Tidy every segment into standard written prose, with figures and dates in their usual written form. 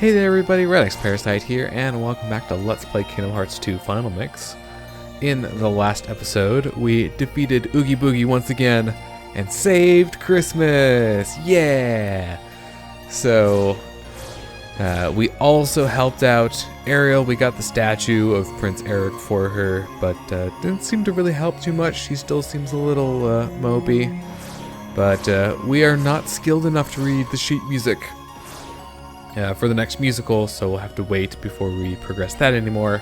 Hey there everybody, RedXParasite here, and welcome back to Let's Play Kingdom Hearts 2 Final Mix. In the last episode, we defeated Oogie Boogie once again, and saved Christmas! Yeah! So, we also helped out Ariel. We got the statue of Prince Eric for her, but didn't seem to really help too much. She still seems a little mopey. But we are not skilled enough to read the sheet music for the next musical, so we'll have to wait before we progress that anymore.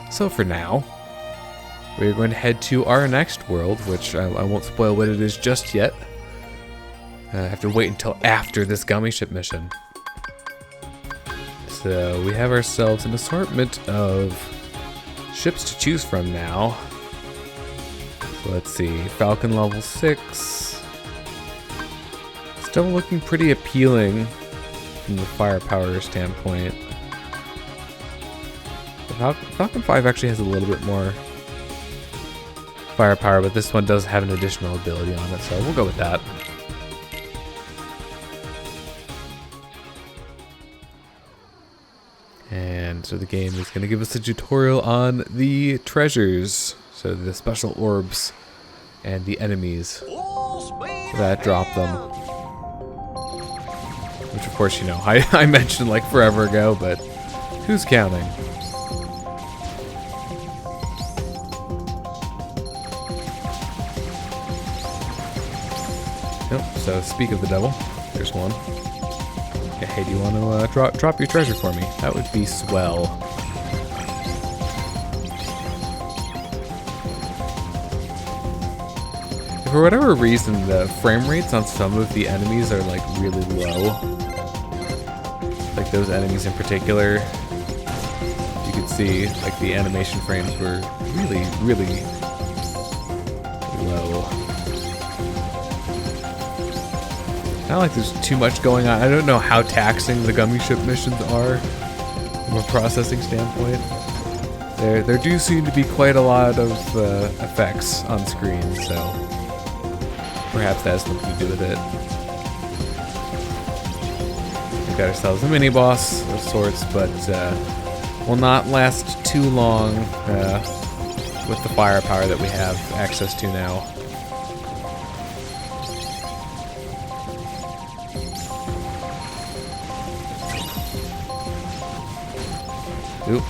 So for now, we're going to head to our next world, which I won't spoil what it is just yet. I have to wait until after this gummy ship mission. So we have ourselves an assortment of ships to choose from now. So let's see, Falcon level 6. Still looking pretty appealing from the firepower standpoint. The Falcon 5 actually has a little bit more firepower, but this one does have an additional ability on it, so we'll go with that. And so the game is going to give us a tutorial on the treasures, so the special orbs and the enemies that drop them. Which, of course, you know, I mentioned like forever ago, but who's counting? Nope, so speak of the devil, there's one. Yeah, hey, do you want to drop your treasure for me? That would be swell. For whatever reason, the frame rates on some of the enemies are like really low. Like those enemies in particular, you could see like the animation frames were really low. Not like there's too much going on. I don't know how taxing the gummy ship missions are from a processing standpoint. There do seem to be quite a lot of effects on screen, so perhaps that has something to do with it. We got ourselves a mini boss of sorts, but will not last too long with the firepower that we have access to now. Oop.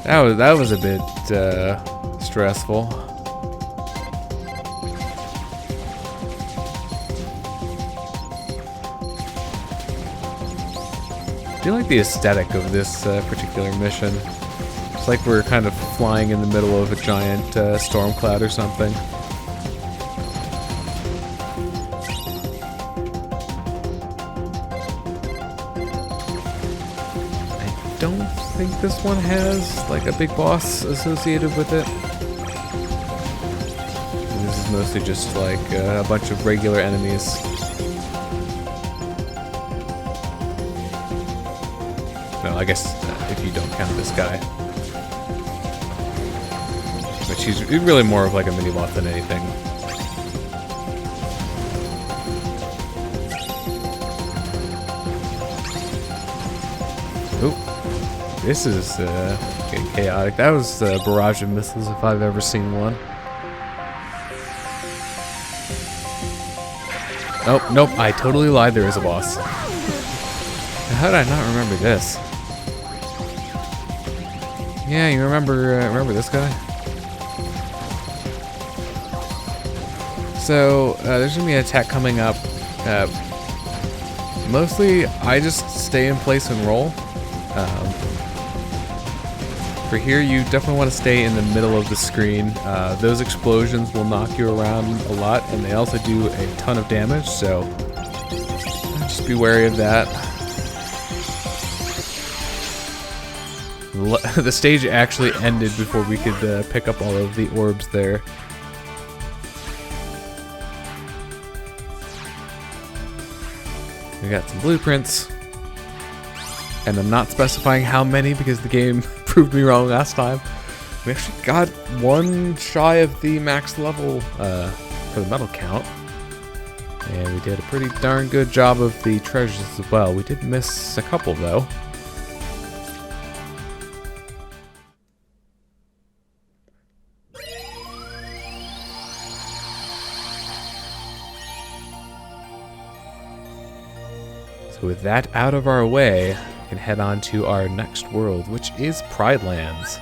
That was a bit stressful. I do like the aesthetic of this particular mission. It's like we're kind of flying in the middle of a giant storm cloud or something. I don't think this one has like a big boss associated with it. This is mostly just like a bunch of regular enemies. No, I guess if you don't count this guy. But she's really more of like a mini-boss than anything. Oop. This is getting chaotic. That was a barrage of missiles if I've ever seen one. Oh, nope, I totally lied, there is a boss. How did I not remember this? Yeah, you remember this guy? So, there's gonna be an attack coming up. Mostly, I just stay in place and roll. For here, you definitely want to stay in the middle of the screen. Those explosions will knock you around a lot, and they also do a ton of damage, so just be wary of that. The stage actually ended before we could pick up all of the orbs there. We got some blueprints. And I'm not specifying how many because the game proved me wrong last time. We actually got one shy of the max level for the medal count. And we did a pretty darn good job of the treasures as well. We did miss a couple, though. So with that out of our way, we can head on to our next world, which is Pride Lands.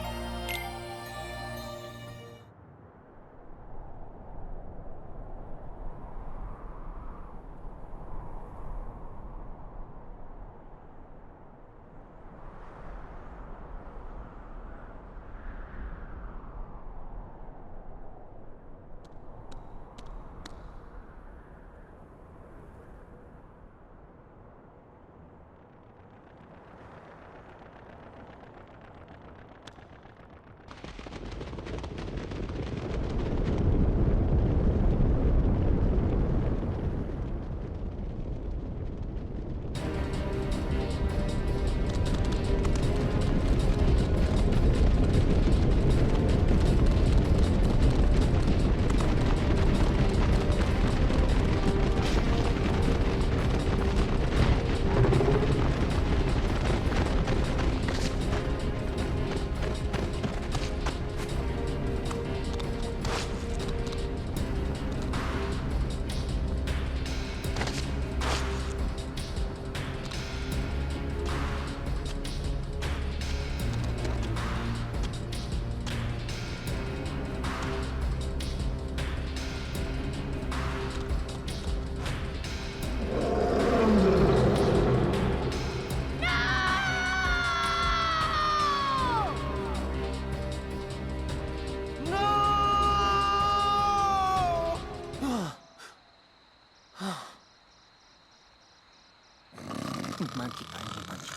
Monkey punch, punch.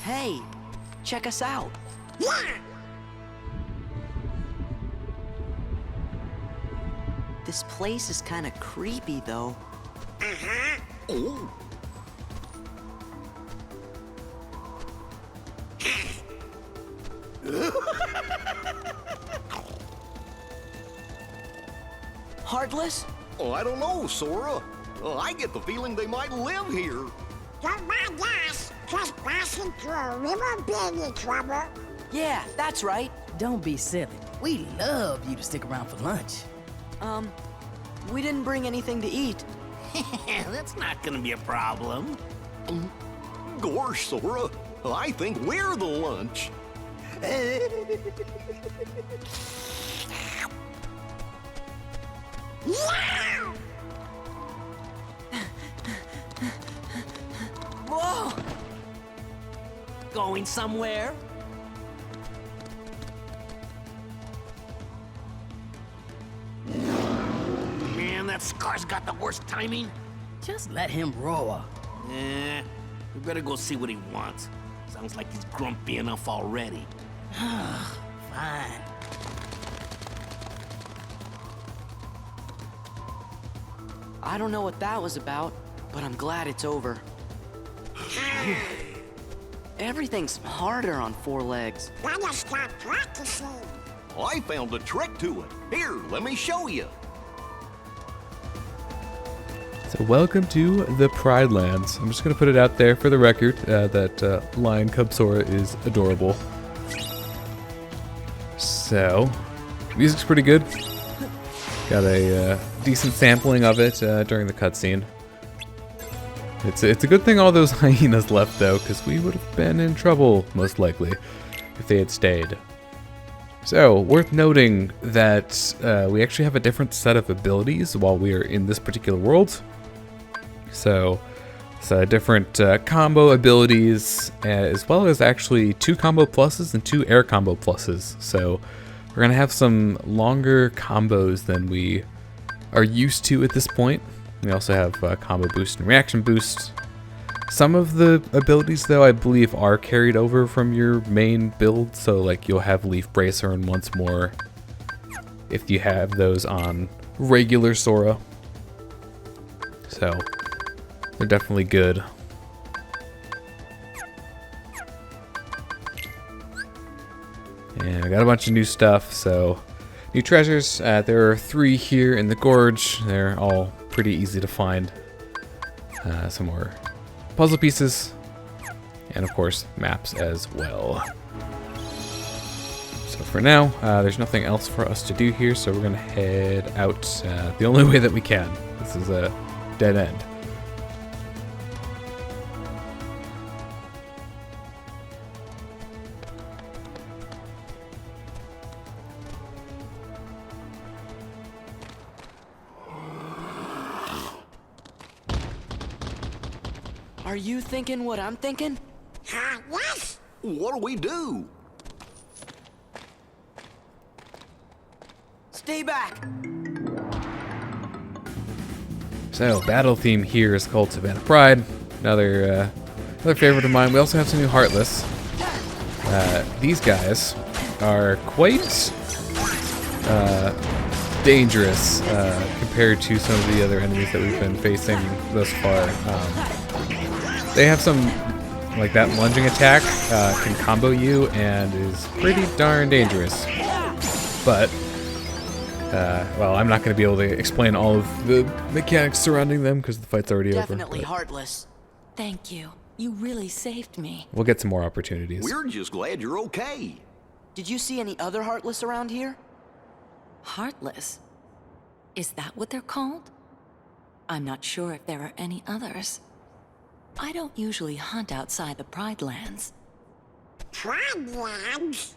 Hey, check us out. This place is kind of creepy, though. Oh. Heartless? Oh, I don't know, Sora. I get the feeling they might live here. Don't mind us, just passing through a river being in trouble. Yeah, that's right. Don't be silly. We'd love you to stick around for lunch. We didn't bring anything to eat. That's not gonna be a problem. Gosh, Sora, I think we're the lunch. Whoa! Going somewhere? Man, that Scar's got the worst timing. Just let him roar. We better go see what he wants. Sounds like he's grumpy enough already. Fine. I don't know what that was about, but I'm glad it's over. Everything's harder on four legs. Gotta start practicing. I found a trick to it. Here, let me show you. So welcome to the Pride Lands. I'm just going to put it out there for the record that Lion Cub Sora is adorable. So, music's pretty good. Got a decent sampling of it during the cutscene. It's a good thing all those hyenas left though, because we would have been in trouble, most likely, if they had stayed. So, worth noting that we actually have a different set of abilities while we are in this particular world. So, So different combo abilities, as well as actually 2 combo pluses and 2 air combo pluses. So we're gonna have some longer combos than we are used to at this point. We also have combo boost and reaction boost. Some of the abilities, though, I believe are carried over from your main build. So like you'll have Leaf Bracer and Once More if you have those on regular Sora. So they're definitely good. And I got a bunch of new stuff, so new treasures. There are 3 here in the gorge. They're all pretty easy to find. Some more puzzle pieces, and of course maps as well. So for now, there's nothing else for us to do here, so we're gonna head out the only way that we can. This is a dead end. Are you thinking what I'm thinking? Yes? What do we do? Stay back! So battle theme here is called Savannah Pride. Another favorite of mine. We also have some new Heartless. These guys are quite dangerous compared to some of the other enemies that we've been facing thus far. They have some, like that lunging attack can combo you and is pretty darn dangerous. But, well, I'm not going to be able to explain all of the mechanics surrounding them because the fight's already Definitely over. heartless. Thank you. You really saved me. We'll get some more opportunities. We're just glad you're okay. Did you see any other heartless around here? Heartless? Is that what they're called? I'm not sure if there are any others. I don't usually hunt outside the Pride Lands. Pride Lands?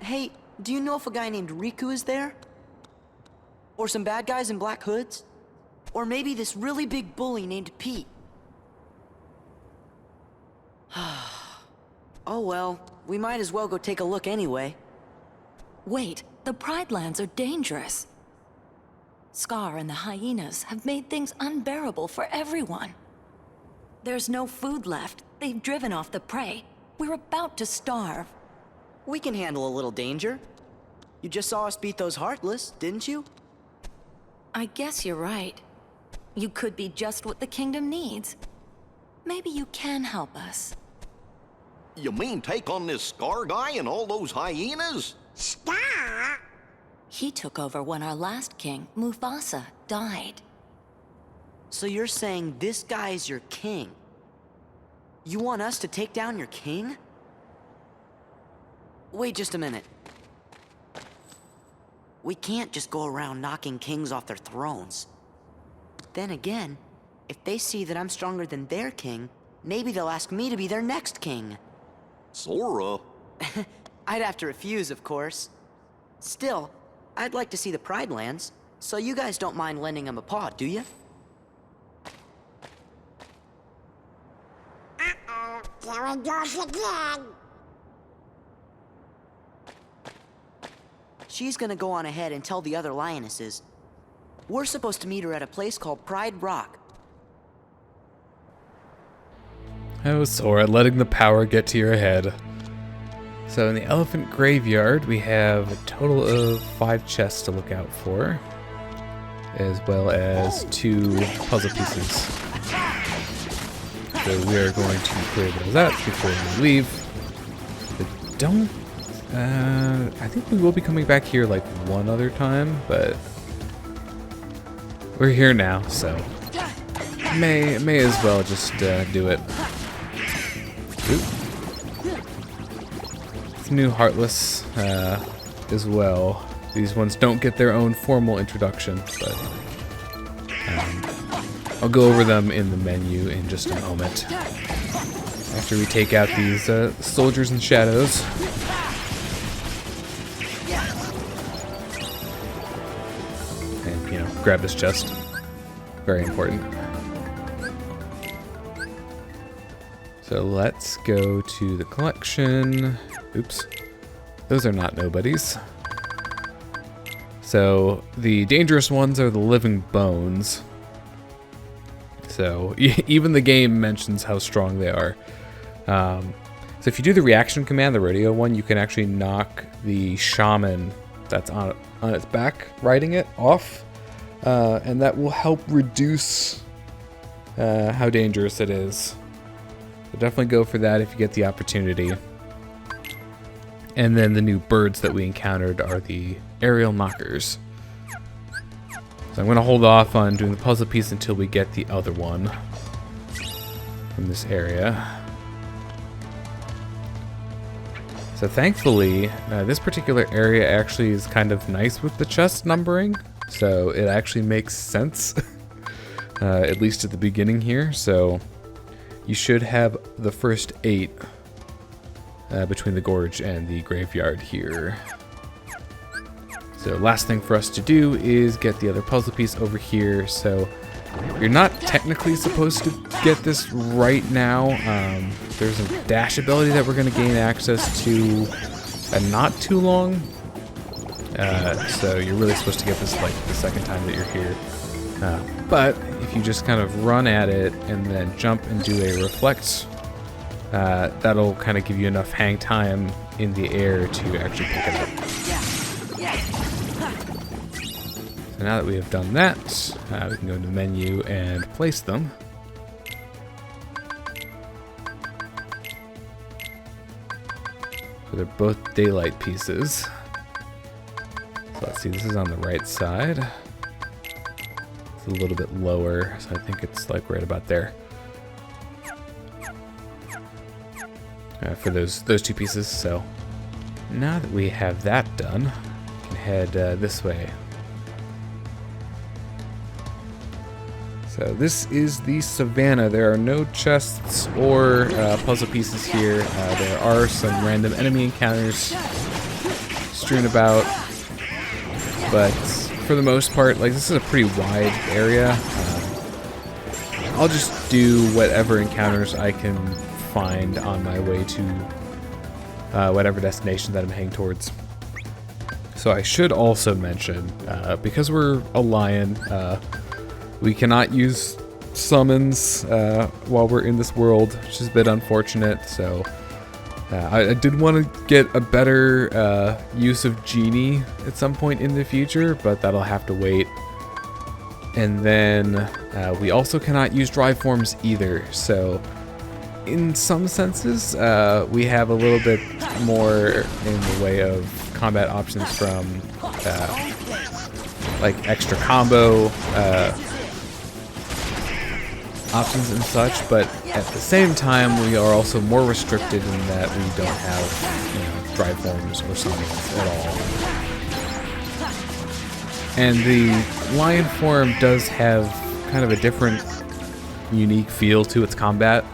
Hey, do you know if a guy named Riku is there? Or some bad guys in black hoods? Or maybe this really big bully named Pete? Oh well, we might as well go take a look anyway. Wait, the Pride Lands are dangerous. Scar and the hyenas have made things unbearable for everyone. There's no food left. They've driven off the prey. We're about to starve. We can handle a little danger. You just saw us beat those heartless, didn't you? I guess you're right. You could be just what the kingdom needs. Maybe you can help us. You mean take on this Scar guy and all those hyenas? Star? He took over when our last king, Mufasa, died. So you're saying this guy's your king? You want us to take down your king? Wait just a minute. We can't just go around knocking kings off their thrones. Then again, if they see that I'm stronger than their king, maybe they'll ask me to be their next king. Sora? I'd have to refuse, of course. Still, I'd like to see the Pride Lands, so you guys don't mind lending them a paw, do you? Uh-oh, there it goes again. She's gonna go on ahead and tell the other lionesses. We're supposed to meet her at a place called Pride Rock. Oh, Sora, letting the power get to your head. So in the elephant graveyard, we have a total of 5 chests to look out for, as well as 2 puzzle pieces. So we are going to clear those out before we leave. But don't... I think we will be coming back here like one other time, but we're here now, so may as well just do it. Oop. New Heartless as well. These ones don't get their own formal introduction, but I'll go over them in the menu in just a moment. After we take out these soldiers in shadows. And, you know, grab this chest. Very important. So let's go to the collection. Oops. Those are not nobodies. So the dangerous ones are the living bones. So even the game mentions how strong they are. So if you do the reaction command, the rodeo one, you can actually knock the shaman that's on its back riding it off. And that will help reduce how dangerous it is. So definitely go for that if you get the opportunity. And then the new birds that we encountered are the aerial knockers. So I'm going to hold off on doing the puzzle piece until we get the other one from this area. So thankfully, this particular area actually is kind of nice with the chest numbering. So it actually makes sense, at least at the beginning here. So you should have the first 8 between the gorge and the graveyard here. So last thing for us to do is get the other puzzle piece over here. So you're not technically supposed to get this right now. There's a dash ability that we're going to gain access to not too long. So you're really supposed to get this like the second time that you're here. But if you just kind of run at it and then jump and do a reflect, that'll kind of give you enough hang time in the air to actually pick it up. So now that we have done that, we can go into menu and place them. So they're both daylight pieces. So let's see, this is on the right side. It's a little bit lower, so I think it's like right about there. For those 2 pieces. So now that we have that done, we can head this way. So this is the savannah. There are no chests or puzzle pieces here. There are some random enemy encounters strewn about, but for the most part, like, this is a pretty wide area. I'll just do whatever encounters I can find on my way to whatever destination that I'm heading towards. So I should also mention, because we're a lion, we cannot use summons while we're in this world, which is a bit unfortunate. So I did want to get a better use of Genie at some point in the future, but that'll have to wait. And then we also cannot use drive forms either. So in some senses, we have a little bit more in the way of combat options from like extra combo options and such, but at the same time we are also more restricted in that we don't have, drive forms or summons at all. And the lion form does have kind of a different, unique feel to its combat.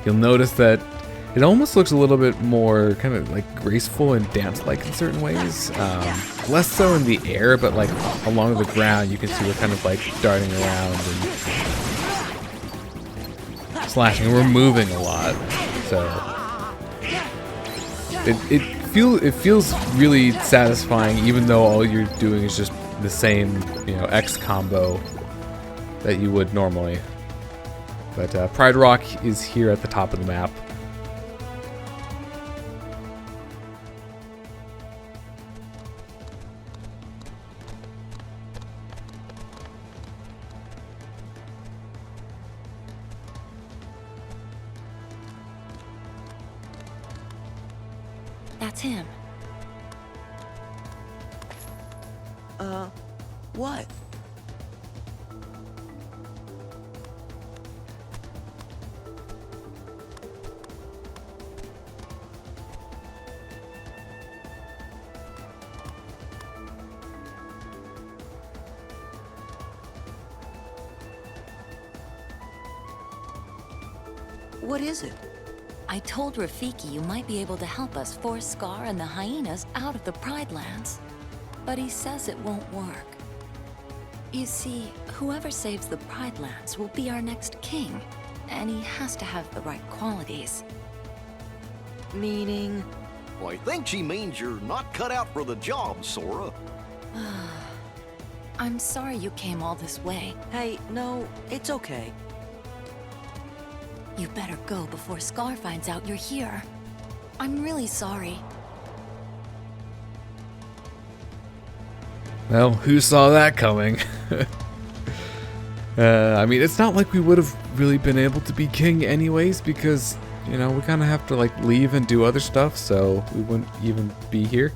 You'll notice that it almost looks a little bit more kind of like graceful and dance-like in certain ways. Less so in the air, but like along the ground, you can see we're kind of like darting around and slashing, and we're moving a lot. So it feels really satisfying, even though all you're doing is just the same, X combo that you would normally. But Pride Rock is here at the top of the map. That's him. What? What is it? I told Rafiki you might be able to help us force Scar and the hyenas out of the Pride Lands. But he says it won't work. You see, whoever saves the Pride Lands will be our next king. and he has to have the right qualities. Meaning? Well, I think she means you're not cut out for the job, Sora. I'm sorry you came all this way. Hey, no, it's okay. You better go before Scar finds out you're here. I'm really sorry. Well, who saw that coming? I mean, it's not like we would have really been able to be king anyways, because, you know, we kind of have to, like, leave and do other stuff, so we wouldn't even be here.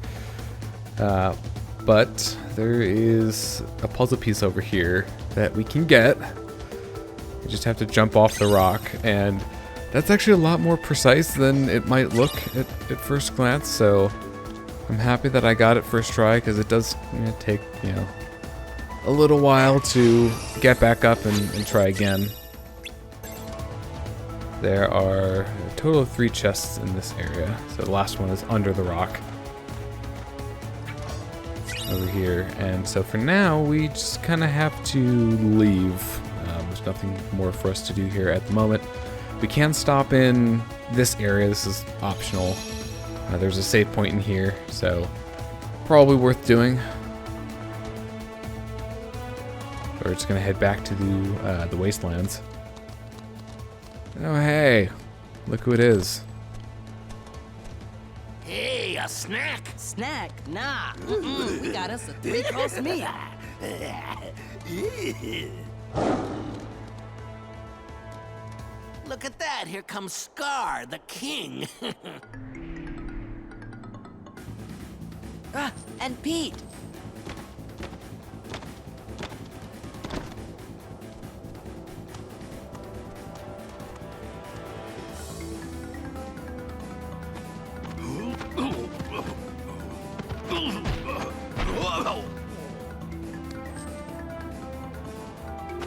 But there is a puzzle piece over here that we can get. We just have to jump off the rock, and that's actually a lot more precise than it might look at first glance, so I'm happy that I got it first try, because it does take, you know, a little while to get back up and try again. There are a total of 3 chests in this area, so the last one is under the rock over here, and so for now we just kind of have to leave. There's nothing more for us to do here at the moment. We can stop in this area. This is optional. There's a save point in here, so probably worth doing. We're just gonna head back to the wastelands. Oh hey, look who it is. Hey, a snack? Snack? Nah. We got us a 3-course meal. Look at that, here comes Scar, the king. And Pete!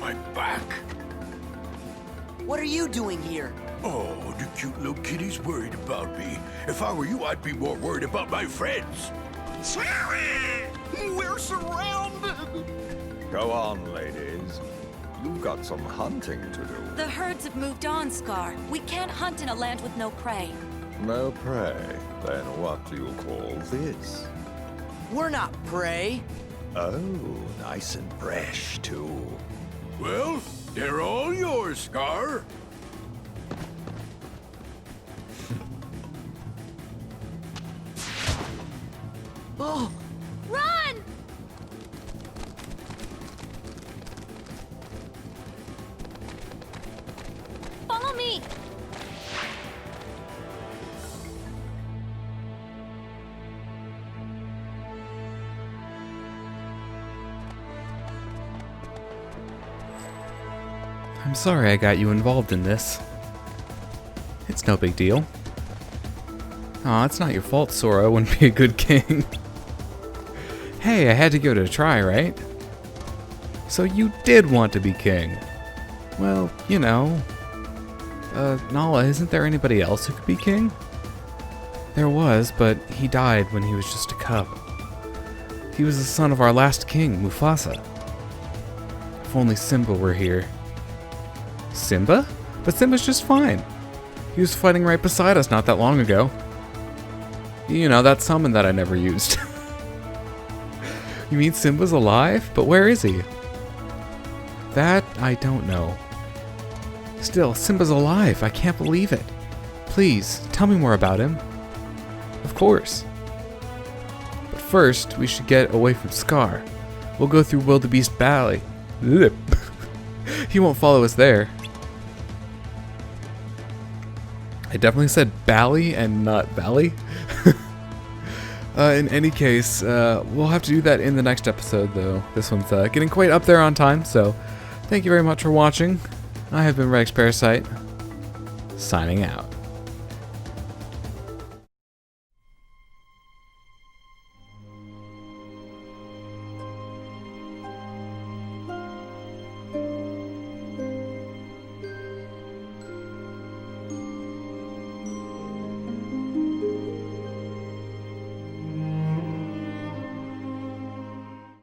My back. What are you doing here? Oh, the cute little kitty's worried about me. If I were you, I'd be more worried about my friends. Sora! We're surrounded! Go on, ladies. You've got some hunting to do. The herds have moved on, Scar. We can't hunt in a land with no prey. No prey. Then what do you call this? We're not prey. Oh, nice and fresh, too. Well, they're all yours, Scar. Oh, Run! Follow me! I'm sorry I got you involved in this. It's no big deal. Aw, it's not your fault Sora wouldn't be a good king. Hey, I had to give it a try, right? So you did want to be king. Well, you know. Nala, isn't there anybody else who could be king? There was, but he died when he was just a cub. He was the son of our last king, Mufasa. If only Simba were here. Simba? But Simba's just fine. He was fighting right beside us not that long ago. You know, that summon that I never used. You mean Simba's alive? But where is he? That I don't know. Still, Simba's alive. I can't believe it. Please, tell me more about him. Of course. But first, we should get away from Scar. We'll go through Wildebeest Valley. He won't follow us there. I definitely said Bally and not Valley. In any case, we'll have to do that in the next episode, though. This one's getting quite up there on time, so thank you very much for watching. I have been Rex Parasite, signing out.